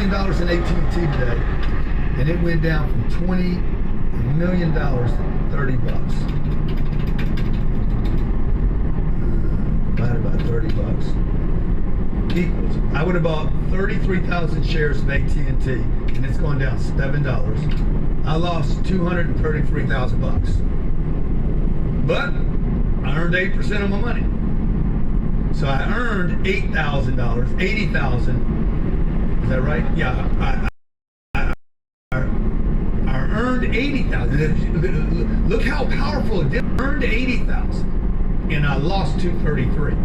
million in AT&T today, and it went down from $20 million to $30. Divided by $30 equals. I would have bought 33,000 shares of AT&T, and it's gone down $7. I lost 233,000 bucks, but I earned 8% of my money. So I earned $8,000, 80,000. Is that right? Yeah, I earned 80,000. Look how powerful it did. I earned 80,000, and I lost 233.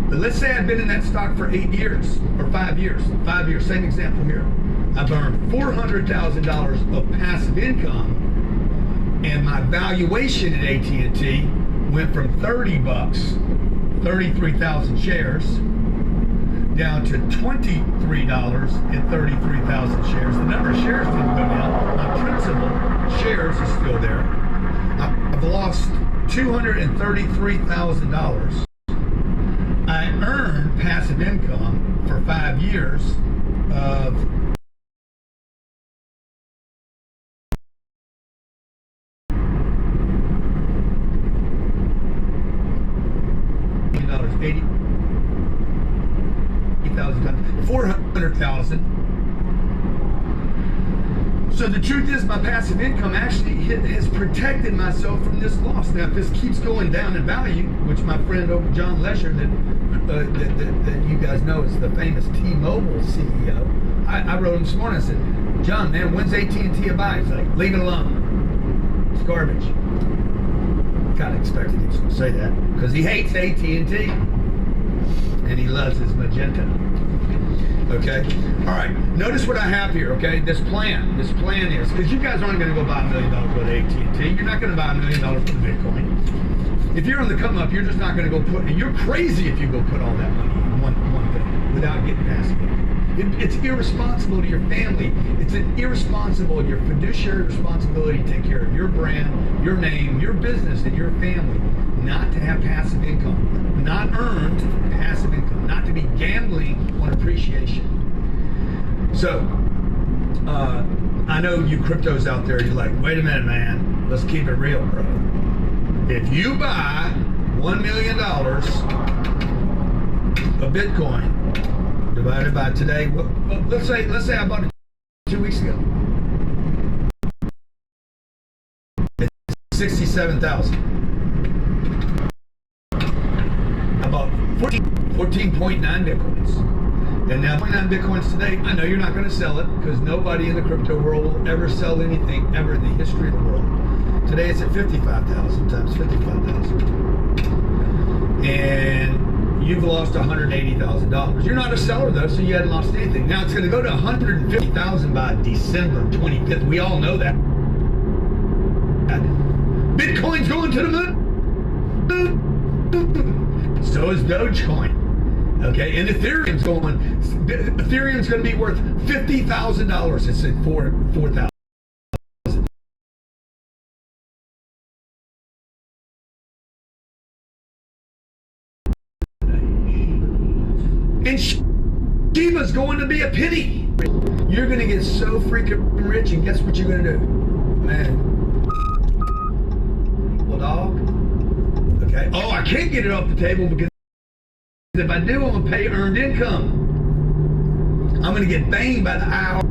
But let's say I've been in that stock for 8 years or 5 years. 5 years. Same example here. I've earned $400,000 of passive income, and my valuation at AT&T went from 30 bucks, 33,000 shares, down to $23 at 33,000 shares. The number of shares didn't go down. My principal shares is still there. I've lost $233,000. I earned passive income for 5 years of $400,000. So the truth is, my passive income actually has protected myself from this loss. Now, if this keeps going down in value, which my friend over John Lesher, that you guys know is the famous T-Mobile CEO, I wrote him this morning. I said, John, man, when's AT&T a buy? He's like, leave it alone. It's garbage. Kind of expected him to say that because he hates AT&T and he loves his magenta. Okay, all right, notice what I have here. Okay, this plan is because you guys aren't going to go buy $1 million worth of AT&T. You're not going to buy $1 million worth of Bitcoin. If you're on the come up, you're just not going to go put, and you're crazy if you go put all that money in one thing without getting passive income. It's irresponsible to your family. It's an irresponsible, your fiduciary responsibility to take care of your brand, your name, your business, and your family, not to have passive income, not earned passive income, not to be gambling on appreciation. So, I know you cryptos out there, you're like, wait a minute, man, let's keep it real, bro. If you buy $1 million of Bitcoin, divided by today, well, let's say I bought it 2 weeks ago. It's 67,000. I bought 14.9 Bitcoins. And now 0.9 Bitcoins today, I know you're not going to sell it because nobody in the crypto world will ever sell anything ever in the history of the world. Today it's at 55,000 times 55,000. And you've lost $180,000. You're not a seller though, so you hadn't lost anything. Now it's going to go to $150,000 by December 25th. We all know that. Bitcoin's going to the moon. So is Dogecoin. Okay, and Ethereum's going to be worth $50,000. It's at 4,000. And Shiba's going to be a penny. You're going to get so freaking rich, and guess what you're going to do? Man. Well, dog. Okay. Oh, I can't get it off the table because if I do, I'm going to pay earned income. I'm going to get banged by the hour.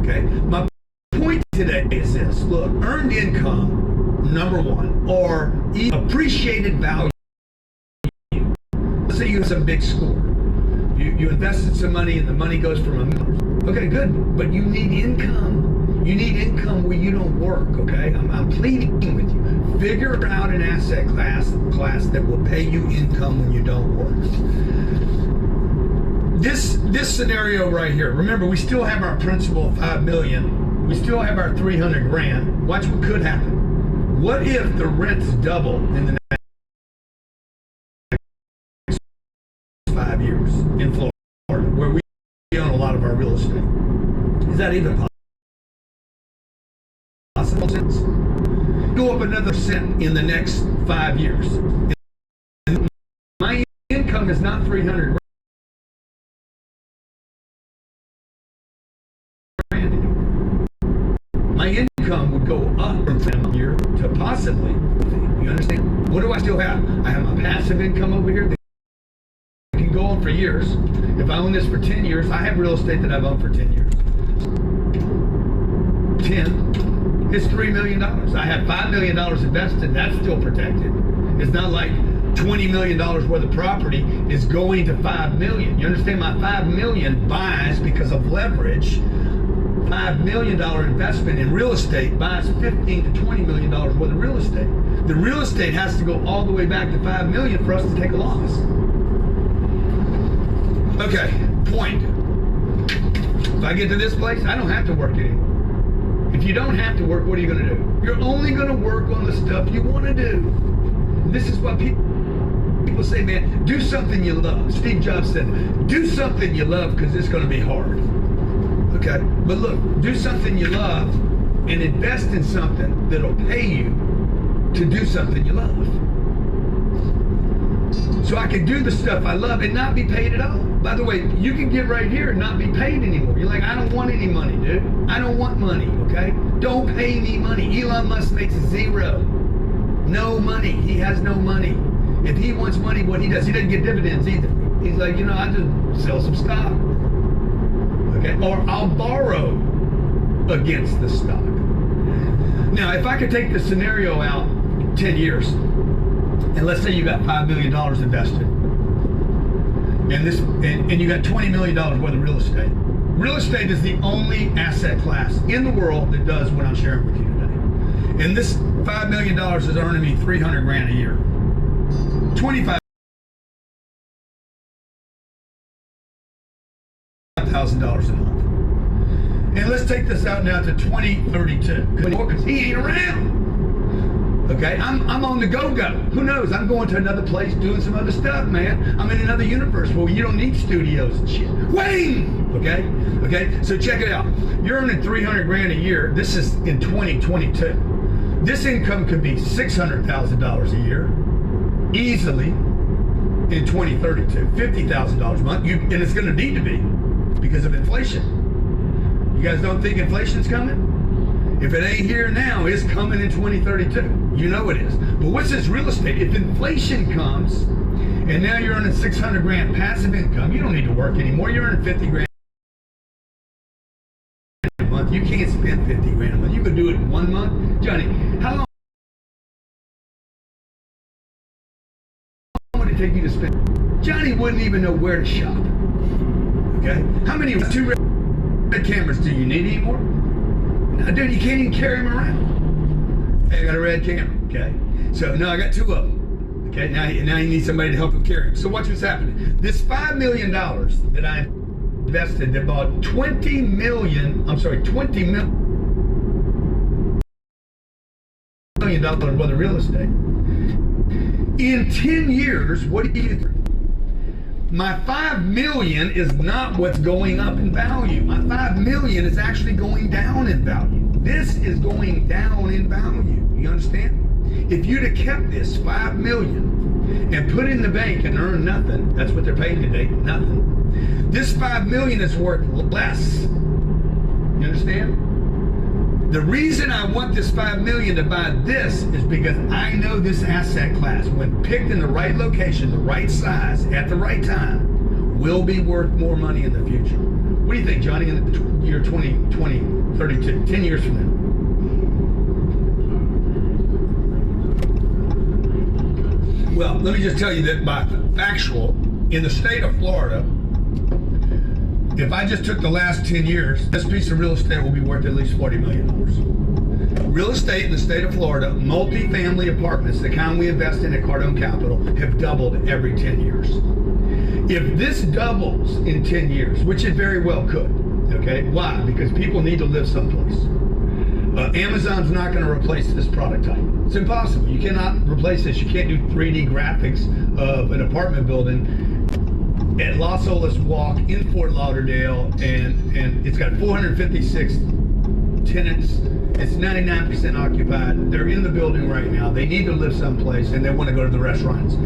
Okay. My point today is this. Look, earned income, number one, or appreciated value. Let's say you have some big score. You invested some money and the money goes from $1 million. Okay, good, but you need income. You need income where you don't work, okay? I'm pleading with you. Figure out an asset class that will pay you income when you don't work. This scenario right here, remember, we still have our principal of $5 million. We still have our 300 grand. Watch what could happen. What if the rents double in the next 5 years in Florida, where we own a lot of our real estate? Is that even possible? Go up another cent in the next 5 years. My income is not 300 income would go up from a year to possibly, you understand? What do I still have? I have my passive income over here that can go on for years. If I own this for 10 years, I have real estate that I've owned for 10 years. 10 is $3 million. I have $5 million invested, that's still protected. It's not like $20 million worth of property is going to $5 million. You understand? My $5 million buys, because of leverage, $5 million investment in real estate buys $15 to $20 million worth of real estate. The real estate has to go all the way back to $5 million for us to take a loss. Okay, point. If I get to this place, I don't have to work anymore. If you don't have to work, what are you going to do? You're only going to work on the stuff you want to do. This is what people say, man, do something you love. Steve Jobs said, do something you love because it's going to be hard. Okay, but look, do something you love and invest in something that'll pay you to do something you love. So I can do the stuff I love and not be paid at all. By the way, you can get right here and not be paid anymore. You're like, I don't want any money, dude. I don't want money, okay? Don't pay me money. Elon Musk makes zero. No money. He has no money. If he wants money, what he does, he doesn't get dividends either. He's like, you know, I just sell some stock. Okay? Or I'll borrow against the stock. Now, if I could take the scenario out 10 years, and let's say you got $5 million invested, and you got $20 million worth of real estate. Real estate is the only asset class in the world that does what I'm sharing with you today. And this $5 million is earning me $300,000 a year. $25,000 a month. And let's take this out now to 2032. Because he ain't around. Okay, I'm on the go-go. Who knows? I'm going to another place doing some other stuff, man. I'm in another universe where you don't need studios and shit. Wayne! Okay, so check it out. You're earning $300,000 a year. This is in 2022. This income could be $600,000 a year, easily, in 2032. $50,000 a month, and it's going to need to be because of inflation. You guys don't think inflation's coming? If it ain't here now, it's coming in 2032. You know it is. But what's this real estate? If inflation comes, and now you're earning $600,000 passive income, you don't need to work anymore. You're earning $50,000 a month. You can't spend $50,000 a month. You could do it in 1 month. Johnny, how long would it take you to spend? Johnny wouldn't even know where to shop. Okay? How many 2 red cameras do you need anymore? Now, dude, you can't even carry them around. Hey, I got a red camera, okay? So, now I got 2 of them, okay? Now you need somebody to help him carry them. So watch what's happening. This $5 million that I invested that bought $20 million worth of real estate. In 10 years, what do you do? My $5 million is not what's going up in value. My $5 million is actually going down in value. This is going down in value. You understand? If you'd have kept this $5 million and put it in the bank and earned nothing, that's what they're paying today, nothing. This $5 million is worth less. You understand? The reason I want this $5 million to buy this is because I know this asset class, when picked in the right location, the right size, at the right time, will be worth more money in the future. What do you think, Johnny, in the year 2032, 10 years from now? Well, let me just tell you that by factual, in the state of Florida, if I just took the last 10 years, this piece of real estate will be worth at least $40 million. Real estate in the state of Florida, multi-family apartments, the kind we invest in at Cardone Capital, have doubled every 10 years. If this doubles in 10 years, which it very well could, okay? Why? Because people need to live someplace. Amazon's not going to replace this product type. It's impossible. You cannot replace this. You can't do 3D graphics of an apartment building at Las Olas Walk in Fort Lauderdale, and it's got 456 tenants. It's 99% occupied. They're in the building right now. They need to live someplace, and they want to go to the restaurants.